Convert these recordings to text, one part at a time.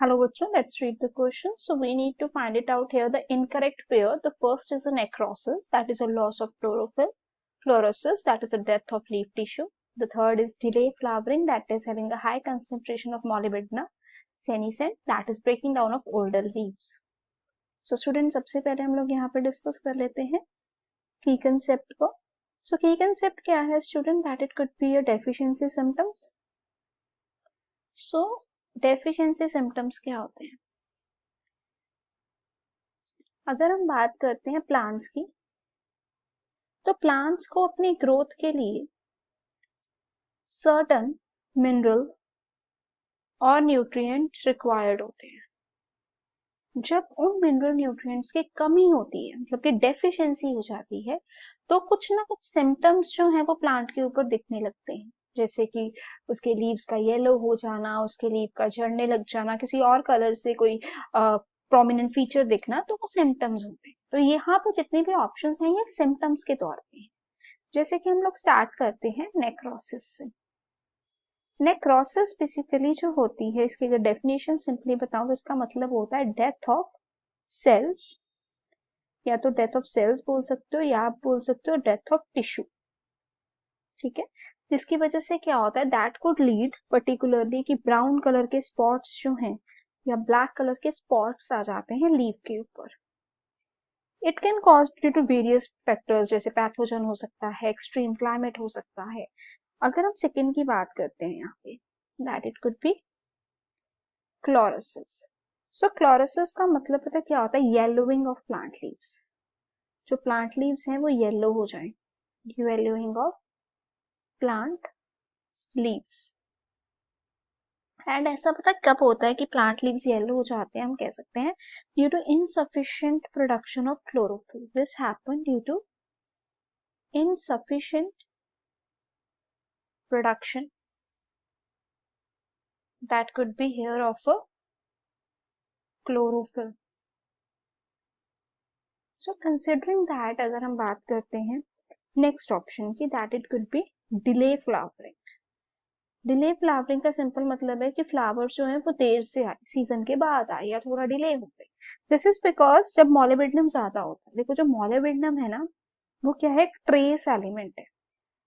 Hello, Bachchan. Let's read the question. So we need to find it out here. The incorrect pair. The first is a necrosis, that is a loss of chlorophyll. Fluorosis, that is the death of leaf tissue. The third is delay flowering, that is having a high concentration of molybdenum. Senescent, that is breaking down of older leaves. So students, सबसे पहले हम लोग यहाँ पे discuss कर लेते हैं की कंसेप्ट को. So की कंसेप्ट क्या है student? That it could be a deficiency symptoms. So deficiency symptoms क्या होते हैं? अगर हम बात करते हैं प्लांट्स की, तो प्लांट्स को अपनी ग्रोथ के लिए सर्टन मिनरल और न्यूट्रिएंट्स रिक्वायर्ड होते हैं. जब उन मिनरल न्यूट्रिएंट्स की कमी होती है, मतलब कि डेफिशिएंसी हो जाती है, तो कुछ ना कुछ सिम्टम्स जो है वो प्लांट के ऊपर दिखने लगते हैं. जैसे कि उसके लीव्स का येलो हो जाना, उसके लीव का झड़ने लग जाना, किसी और कलर से कोई प्रोमिनेंट फीचर दिखना, तो वो सिम्टम्स होते हैं. तो यहाँ पे जितने भी ऑप्शंस हैं ये सिम्टम्स के तौर पे हैं. जैसे कि हम लोग स्टार्ट करते हैं नेक्रोसिस से. नेक्रोसिस बेसिकली जो होती है, इसकी अगर डेफिनेशन सिंपली बताऊं तो इसका मतलब होता है डेथ ऑफ सेल्स, या तो डेथ ऑफ सेल्स बोल सकते हो या आप बोल सकते हो डेथ ऑफ टिश्यू. ठीक है, जिसकी वजह से क्या होता है, दैट कुड लीड पर्टिकुलरली कि ब्राउन कलर के स्पॉट्स जो हैं या ब्लैक कलर के स्पॉट्स आ जाते हैं लीफ के ऊपर. It can cause due to various factors, जैसे पैथोजन हो सकता है, एक्सट्रीम क्लाइमेट हो सकता है. अगर हम सेकेंड की बात करते हैं यहाँ पे, that it could be chlorosis. So chlorosis का मतलब पता क्या होता है? Yellowing of plant leaves. जो प्लांट लीव्स हैं वो येलो हो जाए, yellowing of plant leaves. And ऐसा पता कब होता है कि प्लांट लीव्स येलो हो जाते हैं? हम कह सकते हैं due to insufficient production of chlorophyll. This happen due to insufficient production, that could be here of a chlorophyll. So considering that, अगर हम बात करते हैं नेक्स्ट ऑप्शन की, that it could be delay flowering. Delay flowering का simple मतलब है कि फ्लावर्स जो है वो देर से आए, सीजन के बाद आए या थोड़ा डिले हो गए. दिस इज बिकॉज जब मोलिबेडिनम ज्यादा होता है, देखो जो मोलिबेडिनम है ना वो क्या है, ट्रेस एलिमेंट है.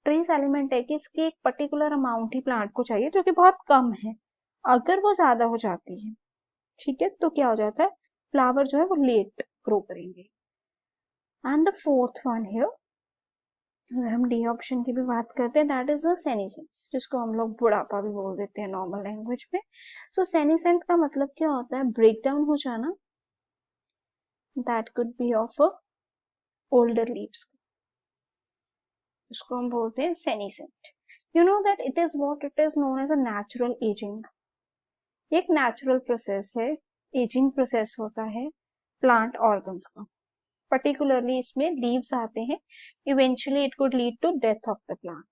ट्रेस एलिमेंट है कि इसकी एक पर्टिकुलर अमाउंट ही प्लांट को चाहिए, जो कि बहुत कम है. अगर वो ज्यादा हो जाती है, ठीक है, तो क्या हो जाता है, फ्लावर जो है वो लेट ग्रो करेंगे. And the fourth one here, अगर हम डी ऑप्शन की भी बात करते हैं, दैट इज द सेनिसेंस, जिसको हम लोग बुढ़ापा भी बोल देते हैं नॉर्मल लैंग्वेज में. सो सेनिसेंट का मतलब क्या होता है? ब्रेक डाउन हो जाना. That could be of older leaves, उसको हम बोलते हैं senescent. You know that it is what it is known as a natural ageing. एक नेचुरल प्रोसेस है, एजिंग प्रोसेस होता है प्लांट ऑर्गन्स का. पर्टिकुलरली इसमें लीव्स आते हैं, eventually it could lead to death of the plant.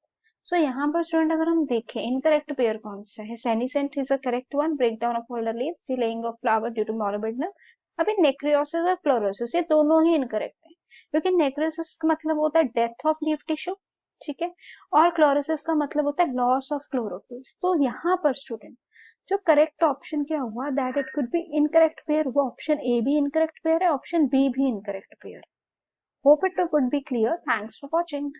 So यहाँ पर स्टूडेंट अगर हम देखें, इनकरेक्ट पेयर कौन सा है? Senescent is the correct one. Break down of older leaves, delaying of flower due to molybdenum. अभी नेक्रियोसिस और क्लोरोसिस ये दोनों ही इनकरेक्ट है, क्योंकि नेक्रियोसिस का मतलब होता है डेथ ऑफ लीफ टिश्यू, ठीक है, और क्लोरोसिस का मतलब होता है लॉस ऑफ क्लोरोफिल. तो यहाँ पर स्टूडेंट जो करेक्ट ऑप्शन क्या हुआ, that it could be incorrect pair. वो ऑप्शन ए भी इनकरेक्ट पेयर है, ऑप्शन बी भी incorrect pair. Hope it would be clear. Thanks for watching.